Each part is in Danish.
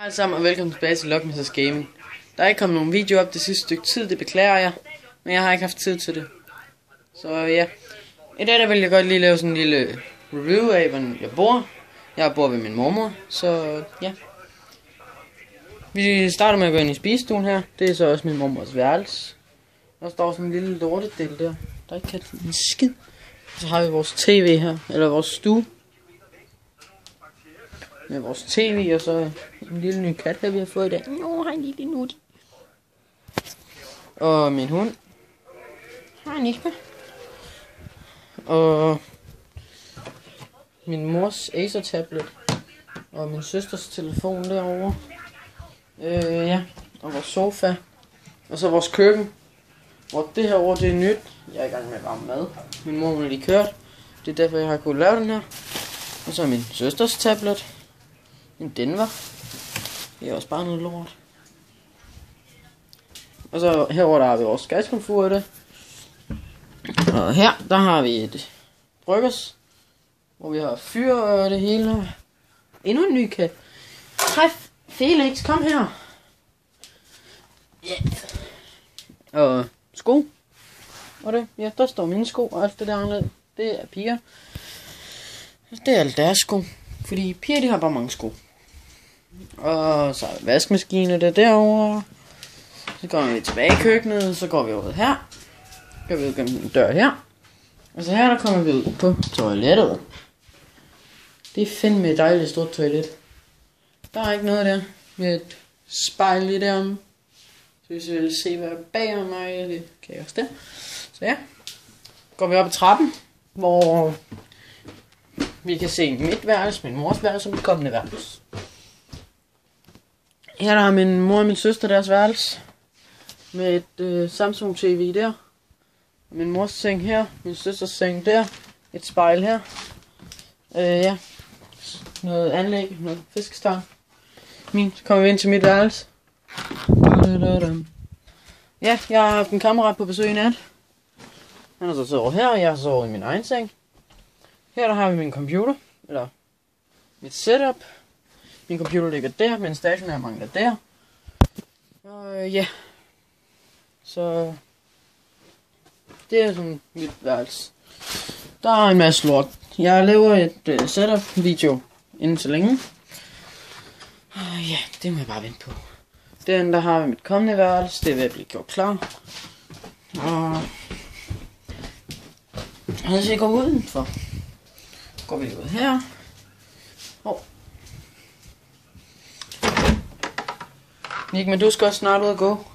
Hej alle sammen og velkommen tilbage til Lockmasters Gaming. Der er ikke kommet nogen video op det sidste stykke tid, det beklager jeg. Men jeg har ikke haft tid til det. Så ja. I dag der vil jeg godt lige lave sådan en lille review af, hvordan jeg bor. Jeg bor ved min mormor, så ja. Vi starter med at gå ind i spisestuen her. Det er så også min mormors værelse. Der står sådan en lille lortedel der. Der er ikke kan en skid. Så har vi vores tv her, eller vores stue. Med vores tv og så en lille ny kat her vi har fået i dag. Nå, han er lille nutti. Og min hund. Hej Nisma. Og min mors Acer tablet. Og min søsters telefon derovre. Ja. Og vores sofa. Og så vores køkken. Og det her over det er nyt. Jeg er i gang med at varme mad. Min mor hun er lige kørt. Det er derfor jeg har kunnet lave den her. Og så min søsters tablet. En Denver. Det er også bare noget lort. Og så herover der har vi vores gaskomfur i det. Og her der har vi et bryggers. Hvor vi har fyr og det hele her. Endnu en ny kat. Hej Felix, kom her. Yeah. Og sko. Og det, ja, der står mine sko og alt det der andet. Det er piger. Det er alle deres sko. Fordi piger de har bare mange sko. Og så er der vaskemaskine der derovre. Så går vi tilbage i køkkenet. Så går vi over her. Så går vi ud gennem en dør her. Og så her der kommer vi ud på toilettet. Det er fandme et dejligt stort toilet. Der er ikke noget der. Med et spejl lige derom. Så hvis I vil se hvad der bag mig. Det kan jeg også der. Så ja. Går vi op ad trappen. Hvor vi kan se mit værelse, min mors værelse og mit kommende værelse. Her der har min mor og min søster deres værelse. Med et Samsung TV der. Og min mors seng her. Min søsters seng der. Et spejl her. Ja. Noget anlæg. Noget fiskestang. Så kommer vi ind til mit værelse. Ja, jeg har haft en kammerat på besøg i nat. Han har så sovet her, og jeg har sovet i min egen seng. Her der har vi min computer, eller mit setup. Min computer ligger der, min stationær mangler der. Og ja. Så det er sådan mit værelse. Der er en masse lort. Jeg laver et setup video inden så længe. Og ja, det må jeg bare vente på. Den der har vi mit kommende værelse, det er ved at blive gjort klar. Og hvis jeg går udenfor, går vi ud her. Nick, men du skal også snart ud og gå.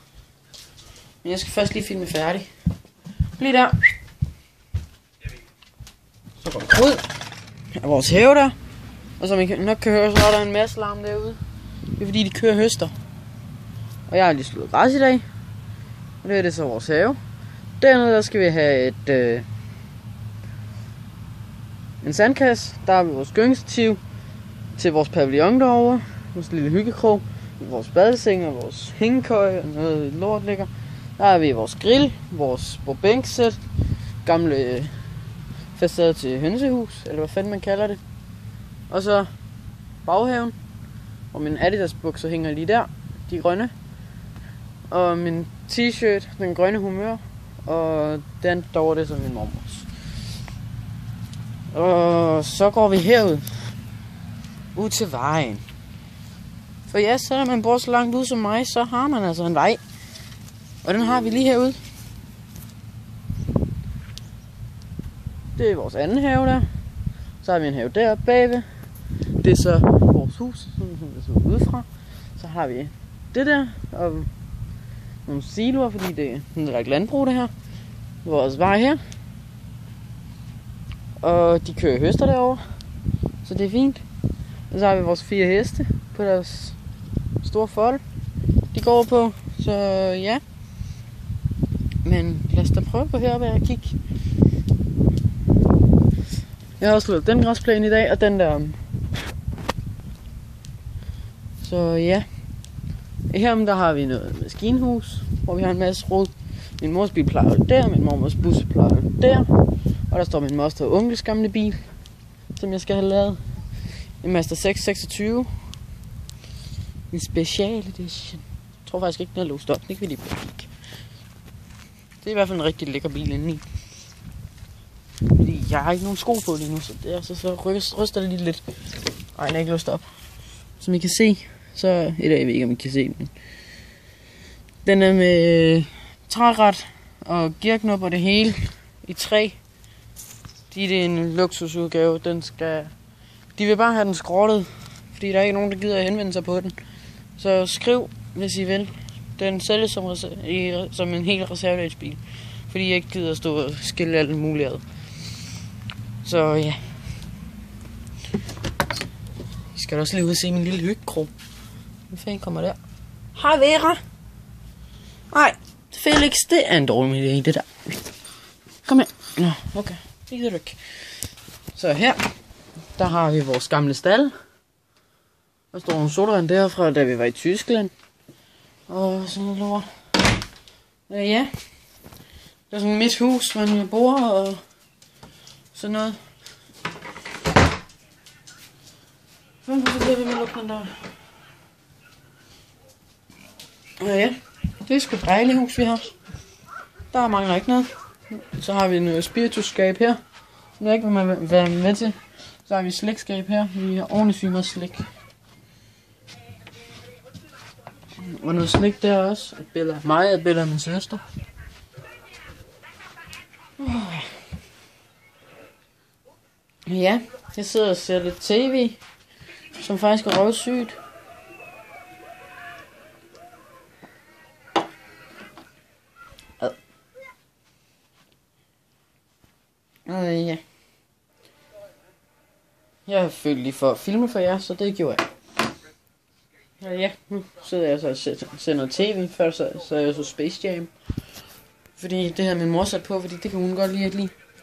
Men jeg skal først lige filme færdig. Bliv der. Så går vi ud af vores have der. Og som I nok kan høre, så er der en masse larm derude. Det er fordi de kører høster. Og jeg har lige slået græs i dag. Og det er det så vores have. Dernede der skal vi have en sandkasse. Der har vi vores gyngestativ til vores pavillon derovre. Vores lille hyggekrog. Vores badeseng og vores hængekøj og noget lort ligger. Der har vi vores grill, vores bænksæt, gamle facade til hønsehus, eller hvad fanden man kalder det. Og så baghaven, og min Adidas bukser hænger lige der, de grønne. Og min t-shirt, den grønne humør, og den derovre det som min mormors. Og så går vi herud, ud til vejen. For ja, selvom man bor så langt ud som mig, så har man altså en vej. Og den har vi lige herude. Det er vores anden have der. Så har vi en have deroppe bagved. Det er så vores hus, sådan det ser udefra. Så har vi det der, og nogle siloer, fordi det er en række landbrug det her. Vores vej her. Og de kører høster derovre. Så det er fint. Og så har vi vores 4 heste på deres store fold. De går på, så ja. Men lad os da prøve at gå heroppe og kigge. Jeg har også lavet den græsplæne i dag, og den der. Så ja. Herom der har vi noget maskinhus, hvor vi har en masse rod. Min mors bil plejer der, min mormors bus plejer der. Og der står min moster og onkels gamle bil, som jeg skal have lavet. En Mazda 626. En special edition. Jeg tror faktisk ikke, den er låst op. Det kan vi lige prøve at kigge. Det er i hvert fald en rigtig lækker bil indeni. Fordi jeg har ikke nogen sko på lige nu, så det er så ryster det lige lidt. Ej, den er ikke låst op. Som I kan se, så... Eller jeg ved ikke, om I kan se den. Den er med træret og gearknop og det hele i træ. Det er en luksusudgave. De vil bare have den skrottet, fordi der er ikke nogen, der gider at henvende sig på den. Så skriv, hvis I vil. Den sælges som en helt reservedelsbil, fordi jeg ikke gider at stå og skille alt muligt ad. Så ja. I skal også lige ud og se min lille hyggekrog. Hvad fanden kommer der? Hej Vera! Nej, Felix, det er en dårlig idé, det der. Kom her. Nå, okay. Det gider du ikke. Så her, der har vi vores gamle stald. Der står nogle sodavand derfra, da vi var i Tyskland. Og sådan noget lort. Ja. Der er sådan mit hus, man bor og sådan noget. Hvorfor bliver vi med at lukke den der? Ja. Det er sgu et dejligt hus, vi har. Der mangler ikke noget. Så har vi en spiritusskab her. Som jeg ikke vil være med til. Så har vi slægtskab her. Vi har ordentligt fint slik. Og noget slik der også. Et billede af mig og et billede af min søster. Ja, jeg sidder og ser lidt tv. Som faktisk er røvsygt. Ja. Jeg har følt lige for at filme for jer, så det gjorde jeg. Ja, nu sidder jeg så og ser noget tv. Før så jeg så Space Jam. Fordi det havde min mor sat på, fordi det kan hun godt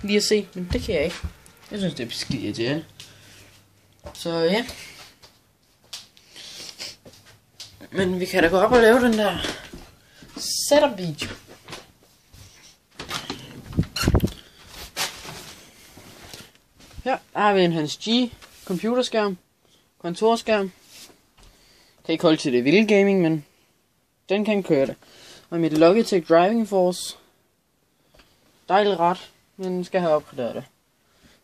lige at se. Men det kan jeg ikke. Jeg synes, det er beskidt irriterende. Så ja. Men vi kan da gå op og lave den der setup video. Her har vi en Hans G computerskærm, kontorskærm. Kan ikke holde til det vilde gaming, men den kan køre det. Og mit Logitech Driving Force. Dejligt ret, men skal have opgraderet det.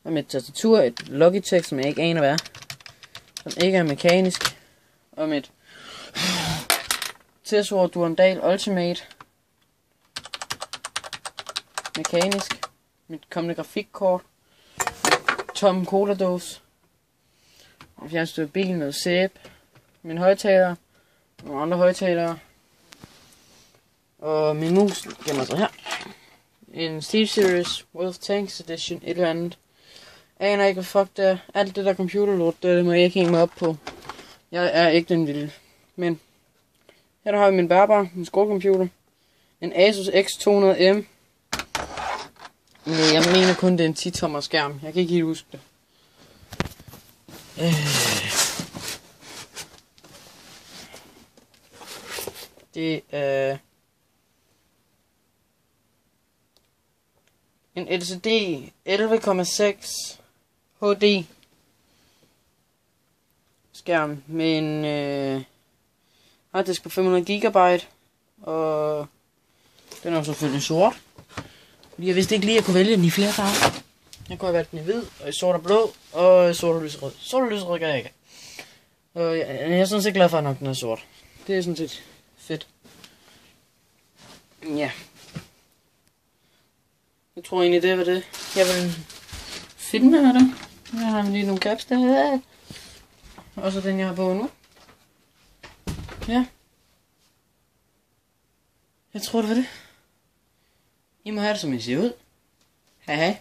Og mit tastatur, et Logitech, som jeg ikke aner hvad er. Som ikke er mekanisk. Og mit Tesor Durandal Ultimate. Mekanisk. Mit kommende grafikkort. Tom cola-dåse. Jeg fjernstyrer bilen, noget sæbe. Min højttaler. Nogle andre højttalere. Og min mus gemmer sig her. En SteelSeries World Tanks Edition. Et eller andet. Aner ikke, hvad fuck det er. Alt det der computerlort, det må jeg ikke hænge mig op på. Jeg er ikke den vilde. Men her der har vi min bærbar, min skolecomputer. En Asus X200M. Jeg mener kun, det er en 10-tommer skærm. Jeg kan ikke helt huske det. Det er en LCD 11,6 HD skærm med en harddisk på 500 GB. Og den er selvfølgelig sort. Jeg vidste ikke lige, at jeg kunne vælge den i flere farver. Jeg kunne have valgt den i hvid, og i sort og blå, og sort og lyserød. Sort og lyserød kan jeg ikke. Og jeg er sådan set glad for, at nok den er sort. Det er sådan set fedt. Ja. Jeg tror egentlig, det var det. Jeg vil filme med det. Jeg har lige nogle caps der. Og så den, jeg har på nu. Ja. Jeg tror, det var det. I må have det, som I ser ud. Hej hej.